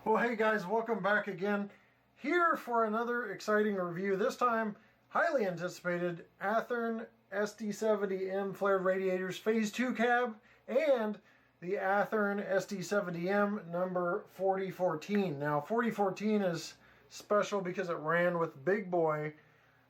Well, hey guys, welcome back again. Here for another exciting review. This time, highly anticipated Athearn SD70M flared radiators Phase 2 cab and the Athearn SD70M number 4014. Now, 4014 is special because it ran with Big Boy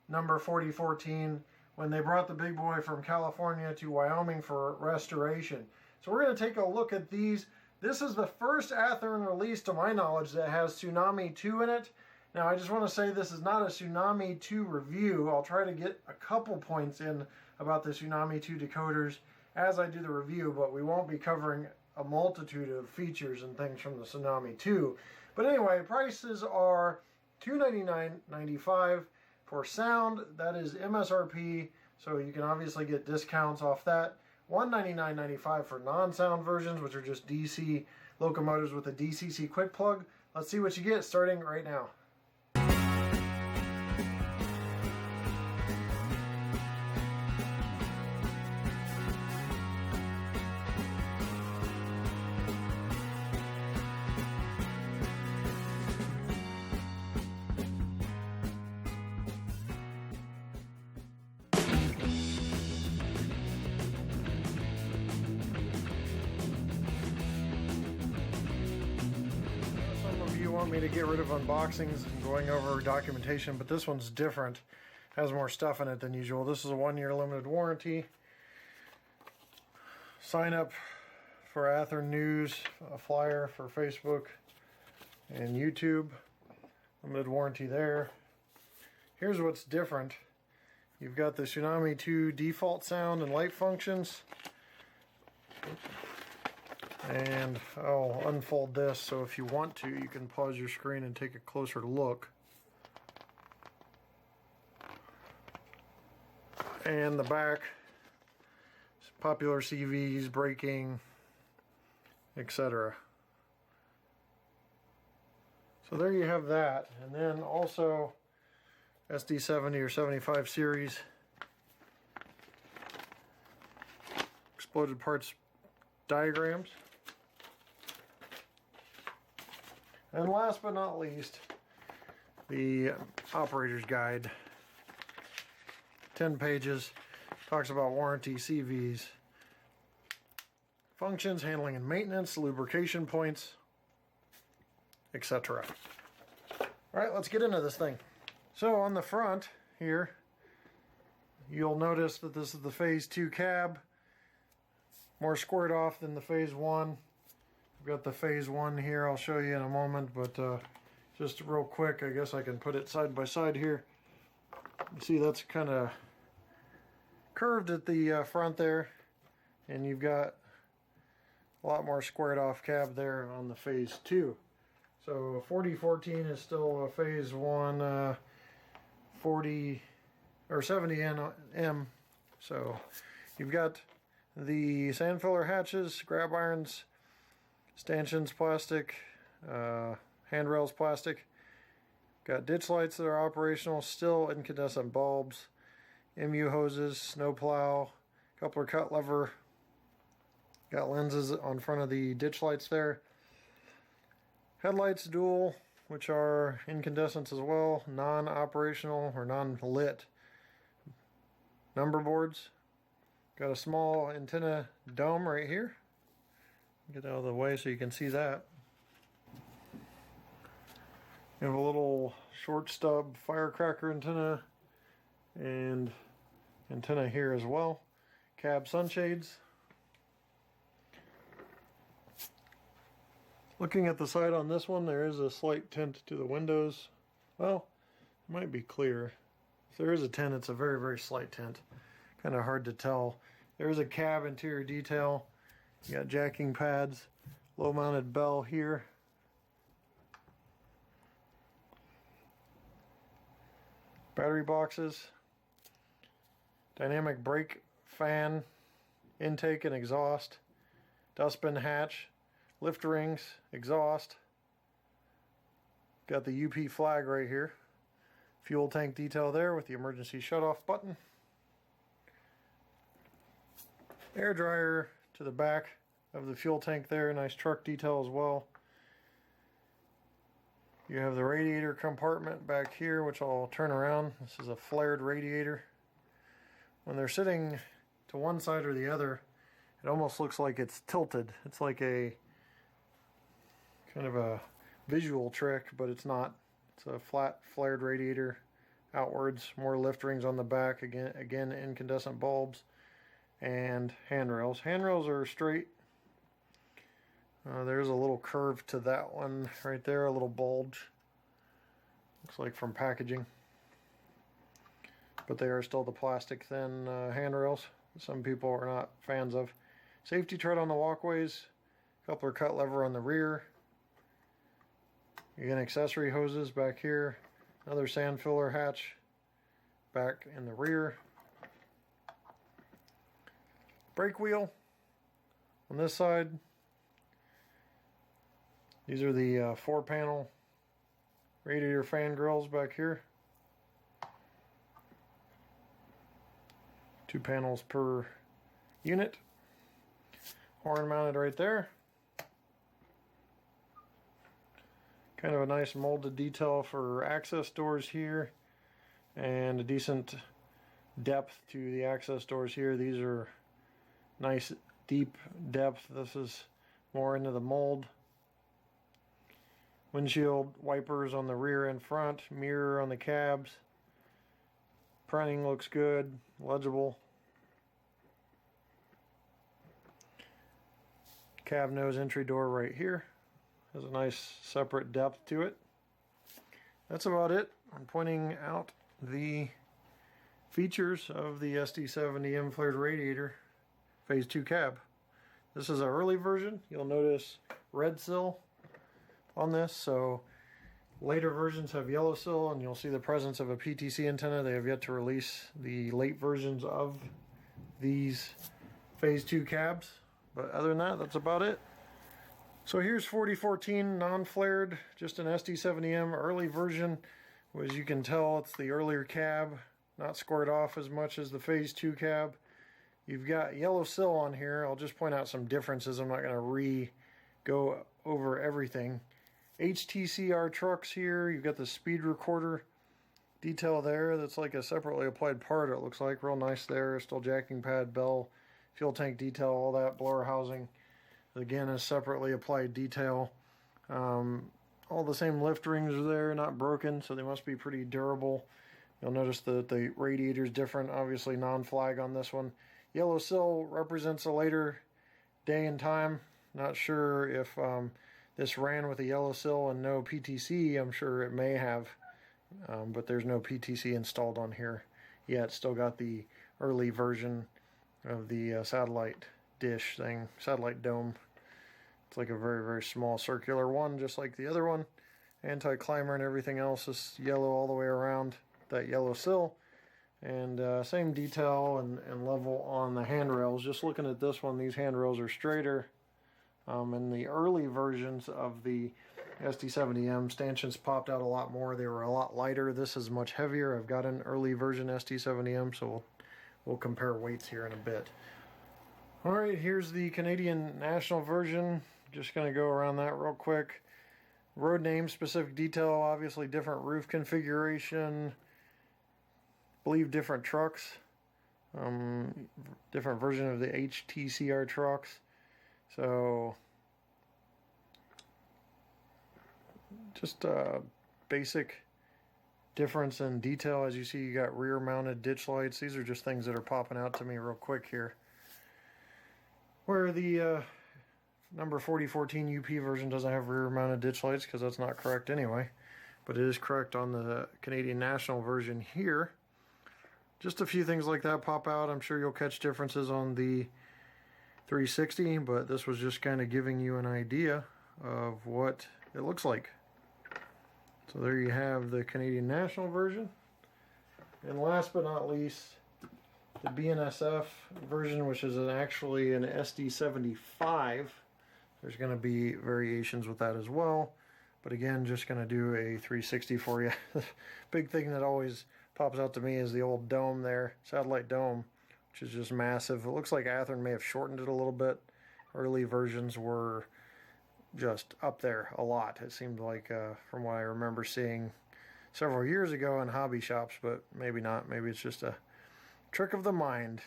number 4014 when they brought the Big Boy from California to Wyoming for restoration. So we're going to take a look at these. This is the first Athearn release, to my knowledge, that has Tsunami 2 in it. Now, I just want to say this is not a Tsunami 2 review. I'll try to get a couple points in about the Tsunami 2 decoders as I do the review, but we won't be covering a multitude of features and things from the Tsunami 2. But anyway, prices are $299.95 for sound. That is MSRP, so you can obviously get discounts off that. $199.95 for non-sound versions, which are just DC locomotives with a DCC quick plug. Let's see what you get starting right now. You want me to get rid of unboxings and going over documentation, but this one's different, has more stuff in it than usual. This is a 1-year limited warranty. Sign up for Athearn News, a flyer for Facebook and YouTube. Limited warranty there. Here's what's different. You've got the Tsunami 2 default sound and light functions. And I'll unfold this, so if you want to, you can pause your screen and take a closer look. And the back, popular CVs, braking, etc. So there you have that. And then also SD70 or 75 series. Exploded parts diagrams. And last but not least, the operator's guide. 10 pages. Talks about warranty, CVs, functions, handling and maintenance, lubrication points, etc. Alright, let's get into this thing. So on the front here, you'll notice that this is the Phase 2 cab. More squared off than the Phase 1. I've got the Phase 1 here, I'll show you in a moment, but just real quick, I guess I can put it side by side here. You see that's kind of curved at the front there, and you've got a lot more squared off cab there on the Phase 2. So 4014 is still a Phase 1 40 or 70M. So you've got the sand filler hatches, grab irons, stanchions plastic, handrails plastic. Got ditch lights that are operational, still incandescent bulbs, MU hoses, snow plow, coupler cut lever. Got lenses on front of the ditch lights there. Headlights dual, which are incandescents as well, non-operational or non-lit. Number boards. Got a small antenna dome right here. Get out of the way so you can see that. You have a little short stub firecracker antenna and antenna here as well. Cab sunshades. Looking at the side on this one, there is a slight tint to the windows. Well, it might be clear. If there is a tint, it's a very, very slight tint. Kind of hard to tell. There is a cab interior detail. You got jacking pads, low mounted bell here. Battery boxes, dynamic brake fan, intake and exhaust, dustbin hatch, lift rings, exhaust. Got the UP flag right here. Fuel tank detail there with the emergency shutoff button. Air dryer to the back of the fuel tank there, nice truck detail as well. You have the radiator compartment back here, which I'll turn around. This is a flared radiator. When they're sitting to one side or the other, it almost looks like it's tilted. It's like a kind of a visual trick, but it's not. It's a flat flared radiator outwards, more lift rings on the back, again incandescent bulbs, and handrails. Handrails are straight. There's a little curve to that one right there, a little bulge. Looks like from packaging. But they are still the plastic thin handrails. Some people are not fans of. Safety tread on the walkways, coupler cut lever on the rear. Again, accessory hoses back here. Another sand filler hatch back in the rear. Brake wheel on this side. These are the 4-panel radiator fan grills back here. 2 panels per unit. Horn mounted right there. Kind of a nice molded detail for access doors here, and a decent depth to the access doors here. These are nice deep depth. This is more into the mold. Windshield wipers on the rear and front, mirror on the cabs. Printing looks good, legible. Cab nose entry door right here. Has a nice separate depth to it. That's about it. I'm pointing out the features of the SD70M flared radiator phase 2 cab. This is an early version. You'll notice red sill on this, so later versions have yellow sill, and you'll see the presence of a PTC antenna. They have yet to release the late versions of these phase 2 cabs, but other than that, that's about it. So here's 4014 non-flared, just an SD70M early version. As you can tell, it's the earlier cab, not squared off as much as the phase 2 cab. You've got yellow sill on here. I'll just point out some differences. I'm not going to go over everything. HTCR trucks here. You've got the speed recorder detail there. That's like a separately applied part, it looks like. Real nice there. Still jacking pad, bell, fuel tank detail, all that. Blower housing. Again, a separately applied detail. All the same lift rings are there, not broken, so they must be pretty durable. You'll notice that the radiator is different, obviously non-flag on this one. Yellow sill represents a later day and time. Not sure if this ran with a yellow sill and no PTC. I'm sure it may have, but there's no PTC installed on here yet. Still got the early version of the satellite dish thing, satellite dome. It's like a very, very small circular one, just like the other one. Anti-climber and everything else is yellow all the way around that yellow sill. And same detail and level on the handrails. Just looking at this one, these handrails are straighter. In the early versions of the SD70M, stanchions popped out a lot more. They were a lot lighter. This is much heavier. I've got an early version SD70M, so we'll compare weights here in a bit. Alright, here's the Canadian National version. Just going to go around that real quick. Road name, specific detail, obviously different roof configuration. Believe different trucks. Different version of the HTCR trucks. So, just a basic difference in detail. As you see, you got rear mounted ditch lights. These are just things that are popping out to me real quick here. Where the number 4014 UP version doesn't have rear mounted ditch lights, because that's not correct anyway. But it is correct on the Canadian National version here. Just a few things like that pop out. I'm sure you'll catch differences on the 360, but this was just kind of giving you an idea of what it looks like. So there you have the Canadian National version. And last but not least, the BNSF version, which is actually an SD75. There's going to be variations with that as well. But again, just going to do a 360 for you. Big thing that always pops out to me is the old dome there, satellite dome, which is just massive. It looks like Athearn may have shortened it a little bit. Early versions were just up there a lot. It seemed like, from what I remember seeing several years ago in hobby shops, but maybe not. Maybe it's just a trick of the mind.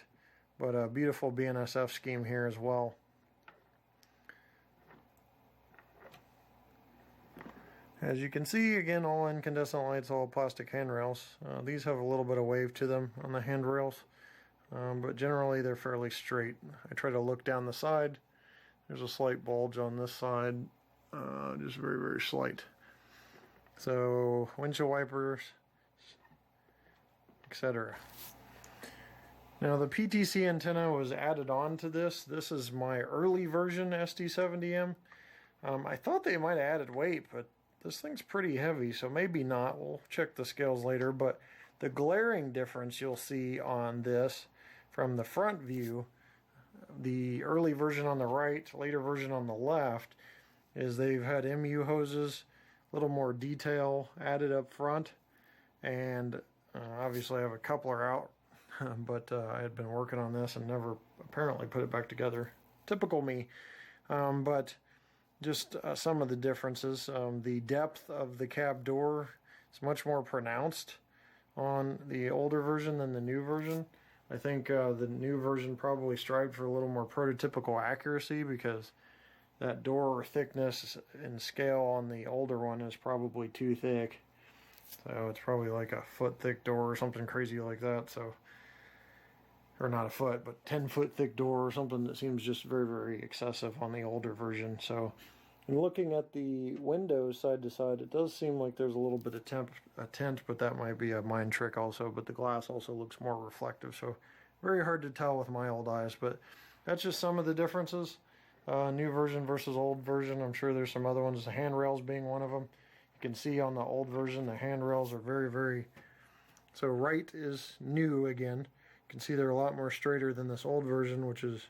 But a beautiful BNSF scheme here as well. As you can see, again, all incandescent lights, all plastic handrails. These have a little bit of wave to them on the handrails, but generally they're fairly straight. I try to look down the side. There's a slight bulge on this side, just very, very slight. So, windshield wipers, etc. Now the PTC antenna was added on to this. This is my early version SD70M. I thought they might have added weight, but this thing's pretty heavy, so maybe not. We'll check the scales later, but the glaring difference you'll see on this from the front view, the early version on the right, later version on the left, is they've had MU hoses, a little more detail added up front, and obviously I have a coupler out, but I had been working on this and never apparently put it back together. Typical me. But just some of the differences. The depth of the cab door is much more pronounced on the older version than the new version. I think the new version probably strived for a little more prototypical accuracy, because that door thickness and scale on the older one is probably too thick. So it's probably like a foot thick door or something crazy like that. So, or not a foot, but 10-foot thick door or something that seems just very, very excessive on the older version. So, in looking at the windows side to side, it does seem like there's a little bit of tint, but that might be a mind trick also. But the glass also looks more reflective, so very hard to tell with my old eyes. But that's just some of the differences. New version versus old version. I'm sure there's some other ones, the handrails being one of them. You can see on the old version, the handrails are very, very... So right is new again. You can see they're a lot more straighter than this old version, which is,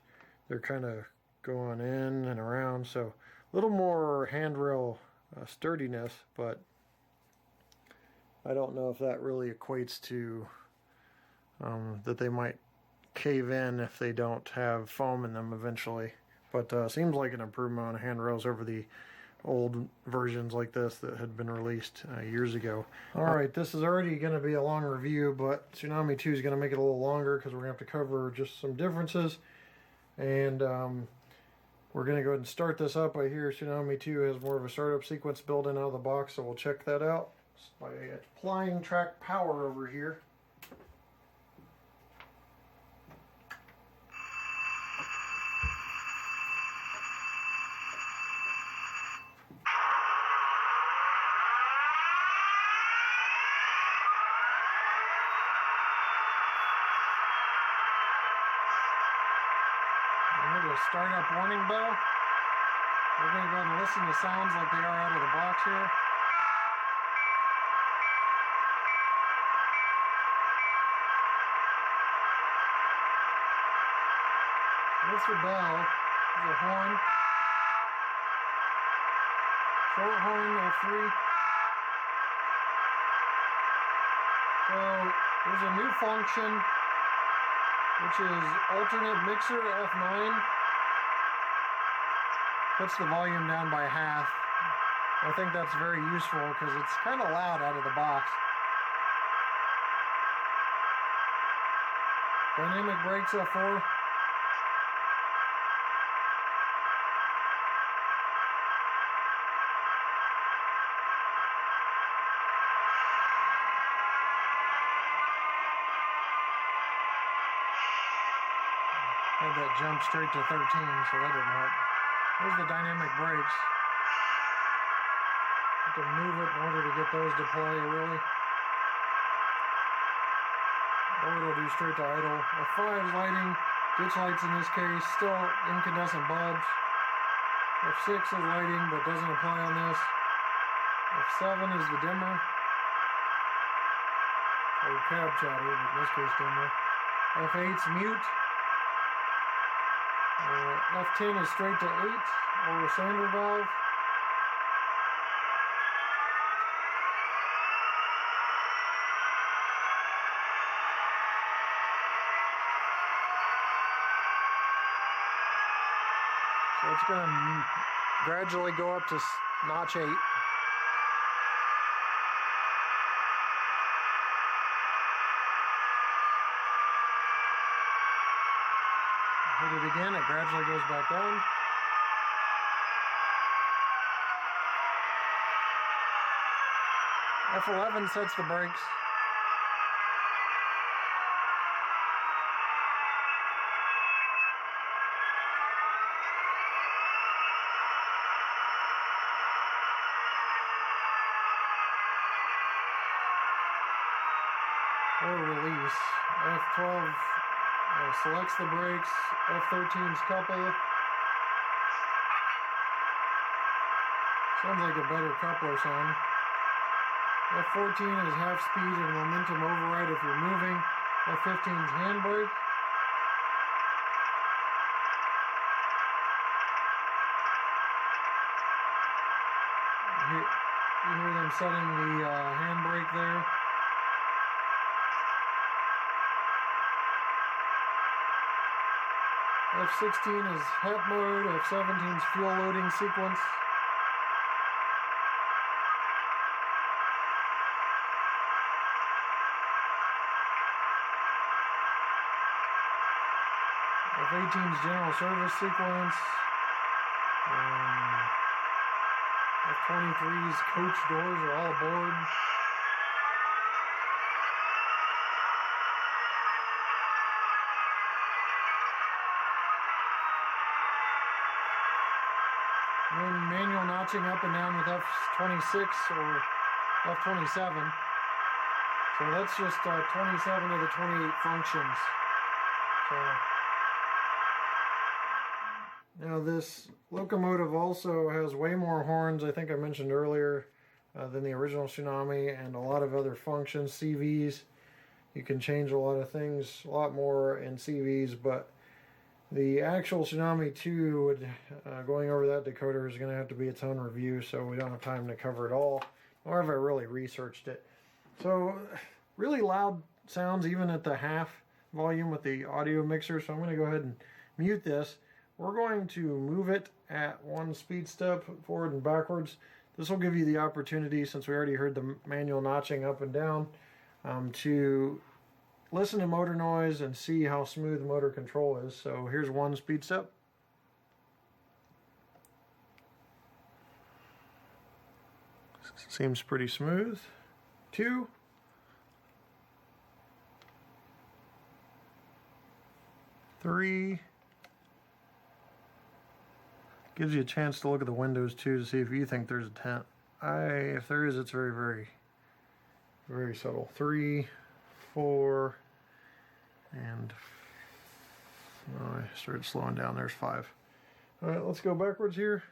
they're kind of going in and around. So a little more handrail sturdiness, but I don't know if that really equates to that they might cave in if they don't have foam in them eventually. But seems like an improvement on handrails over the old versions like this that had been released years ago. Alright, this is already going to be a long review, but Tsunami 2 is going to make it a little longer because we're going to have to cover just some differences. And we're going to go ahead and start this up. I hear Tsunami 2 has more of a startup sequence built in out of the box, so we'll check that out by applying track power over here. Startup warning bell. We're going to go ahead and listen to sounds like they are out of the box here. That's the bell. There's a horn. Short horn, F3. So there's a new function, which is alternate mixer F9. Puts the volume down by half. I think that's very useful because it's kind of loud out of the box. Dynamic brakes F4. Had that jump straight to 13, so that didn't help. There's the dynamic brakes. You can move it in order to get those to play, really. Or it'll do straight to idle. F5 is lighting, ditch lights in this case, still incandescent bulbs. F6 is lighting, but doesn't apply on this. F7 is the dimmer. Or cab chatter, but in this case dimmer. F8's mute. F10 is straight to 8, or a cylinder valve. So it's going to gradually go up to notch 8. Hit it again, it gradually goes back down. F11 sets the brakes. Or release. F12 selects the brakes. F13's couple. Sounds like a better coupler sound. F14 is half speed and momentum override if you're moving. F15's handbrake. You hear them setting the handbrake there. F16 is HEP mode, F17 is fuel loading sequence. F18 is general service sequence. F23's coach doors are all aboard. And then manual notching up and down with F26 or F27. So that's just 27 of the 28 functions. So now this locomotive also has way more horns, I think I mentioned earlier, than the original Tsunami, and a lot of other functions, CVs. You can change a lot of things, a lot more in CVs, but the actual Tsunami 2, would, going over that decoder is going to have to be its own review, so we don't have time to cover it all, nor have I really researched it. So, really loud sounds even at the half volume with the audio mixer, so I'm going to go ahead and mute this. We're going to move it at 1 speed step forward and backwards. This will give you the opportunity, since we already heard the manual notching up and down, to listen to motor noise and see how smooth motor control is. So here's 1 speed step. Seems pretty smooth. 2. 3. Gives you a chance to look at the windows too to see if you think there's a tent. If there is, it's very, very, very subtle. 3, 4, and oh, I started slowing down. There's 5. All right, let's go backwards here.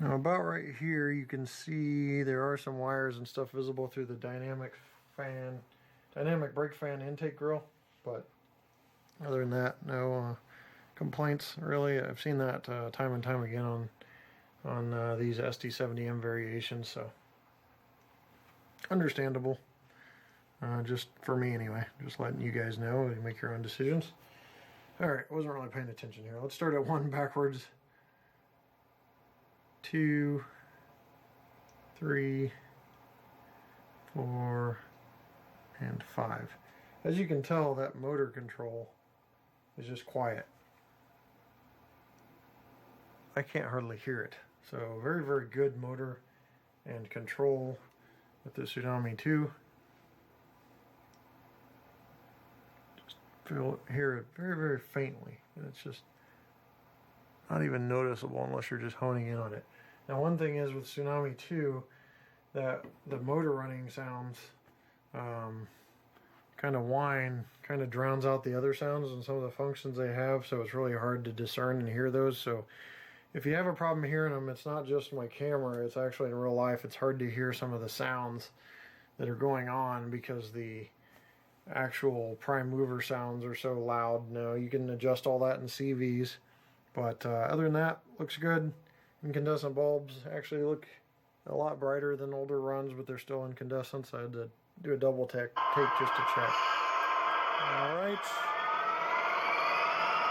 Now about right here, you can see there are some wires and stuff visible through the dynamic brake fan intake grill, but other than that, no complaints really. I've seen that time and time again on these SD70M variations, so understandable. Just for me anyway, just letting you guys know and make your own decisions. Alright, wasn't really paying attention here. Let's start at 1 backwards. 2, 3, 4, and 5. As you can tell, that motor control is just quiet. I can't hardly hear it. So very, very good motor and control with the Tsunami 2. Just hear it very, very faintly. And it's just not even noticeable unless you're just honing in on it. Now one thing is with Tsunami 2 that the motor running sounds kind of whine, kind of drowns out the other sounds and some of the functions they have, so it's really hard to discern and hear those. So if you have a problem hearing them, it's not just my camera, it's actually in real life. It's hard to hear some of the sounds that are going on because the actual prime mover sounds are so loud. Now you can adjust all that in CVs, but other than that, looks good. Incandescent bulbs actually look a lot brighter than older runs, but they're still incandescent, so I had to do a double take just to check. Alright.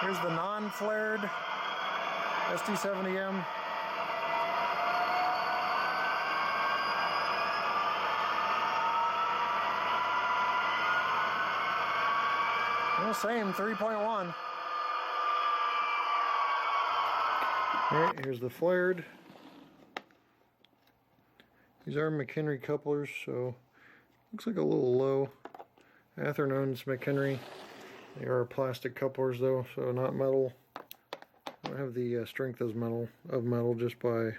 Here's the non-flared SD70M. Well, same, 3.1. Alright, here's the flared. These are McHenry couplers, so looks like a little low. Athearn owns McHenry. They are plastic couplers though, so not metal. I don't have the strength as metal just by, I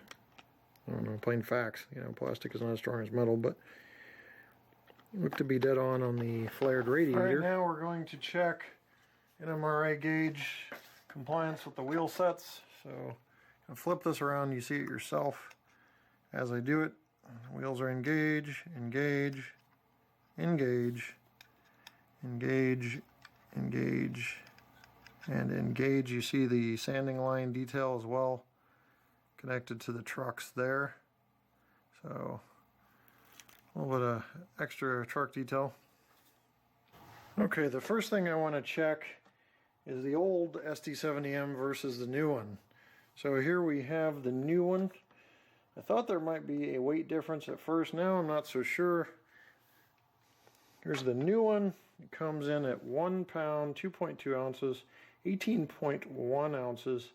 don't know, plain facts. You know, plastic is not as strong as metal, but look to be dead on the flared radiator. All right, now we're going to check an MRI gauge compliance with the wheel sets. So I'll flip this around, you see it yourself as I do it. Wheels are engage, engage, engage, engage, engage, and engage. You see the sanding line detail as well connected to the trucks there. So a little bit of extra truck detail. Okay, the first thing I want to check is the old SD70M versus the new one. So here we have the new one. I thought there might be a weight difference at first. Now I'm not so sure. Here's the new one. It comes in at 1 pound, 2.2 ounces, 18.1 ounces,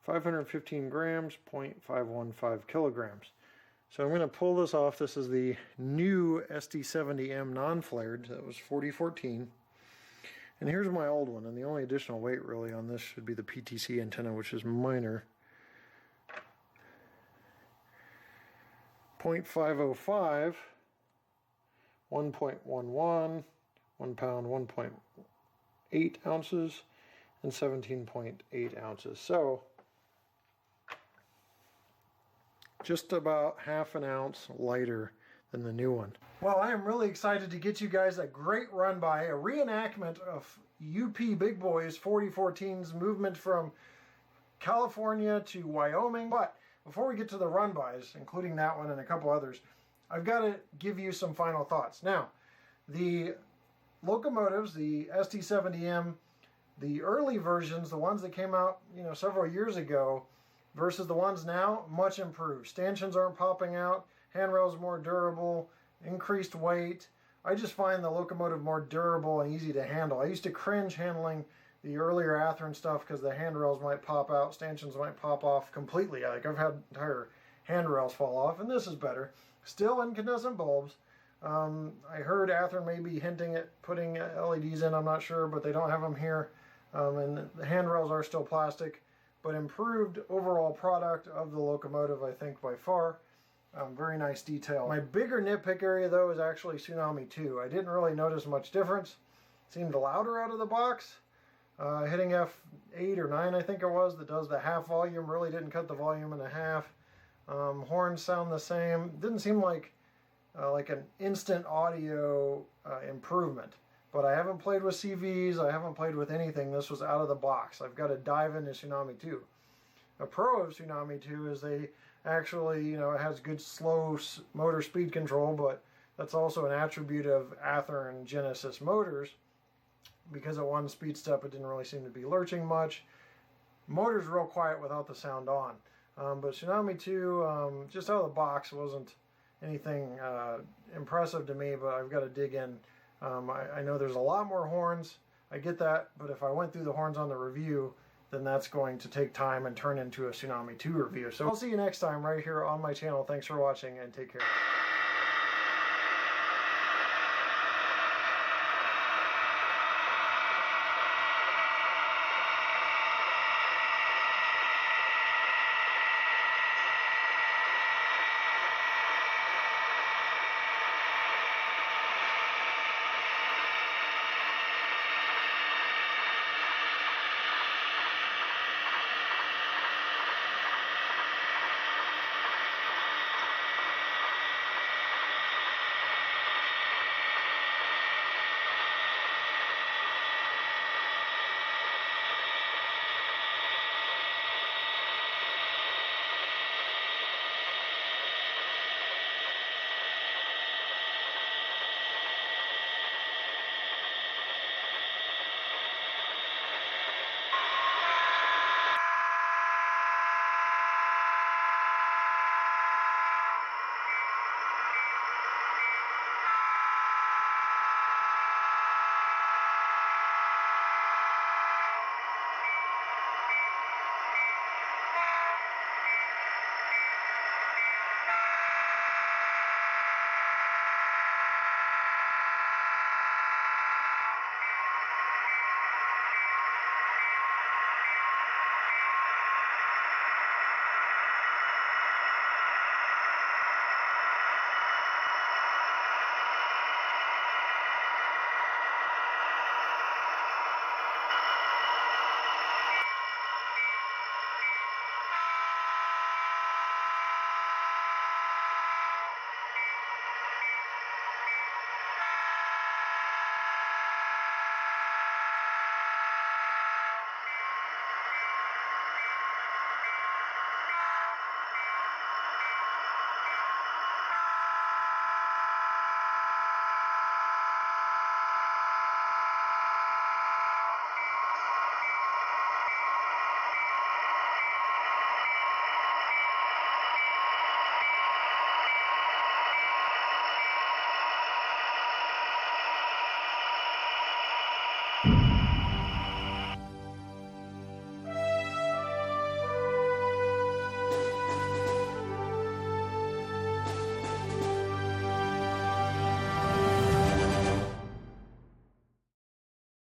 515 grams, 0.515 kilograms. So I'm going to pull this off. This is the new SD70M non-flared. That was 4014. And here's my old one. And the only additional weight really on this should be the PTC antenna, which is minor. 0.505, 1.11, 1 pound, 1.8 ounces, and 17.8 ounces. So just about half an ounce lighter than the new one. Well, I am really excited to get you guys a great run by, a reenactment of UP Big Boys 4014's movement from California to Wyoming. But before we get to the run-bys, including that one and a couple others, I've got to give you some final thoughts. Now, the locomotives, the SD70M, the early versions, the ones that came out, several years ago, versus the ones now, much improved. Stanchions aren't popping out, handrails more durable, increased weight. I just find the locomotive more durable and easy to handle. I used to cringe handling the earlier Athearn stuff because the handrails might pop out, stanchions might pop off completely. Like I've had entire handrails fall off, and this is better. Still incandescent bulbs. I heard Athearn may be hinting at putting LEDs in, I'm not sure, but they don't have them here. And the handrails are still plastic, but improved overall product of the locomotive, I think, by far. Very nice detail. My bigger nitpick area, though, is actually Tsunami 2. I didn't really notice much difference. It seemed louder out of the box. Hitting F8 or 9, I think it was, that does the half volume, really didn't cut the volume in half. Horns sound the same. Didn't seem like an instant audio improvement. But I haven't played with CVs, I haven't played with anything. This was out of the box. I've got to dive into Tsunami 2. A pro of Tsunami 2 is they actually, it has good slow motor speed control, but that's also an attribute of Athearn Genesis motors. Because at one speed step it didn't really seem to be lurching much. Motor's real quiet without the sound on. But Tsunami 2, just out of the box, wasn't anything impressive to me, but I've got to dig in. I know there's a lot more horns, I get that, but if I went through the horns on the review, then that's going to take time and turn into a Tsunami 2 review. So I'll see you next time right here on my channel. Thanks for watching and take care.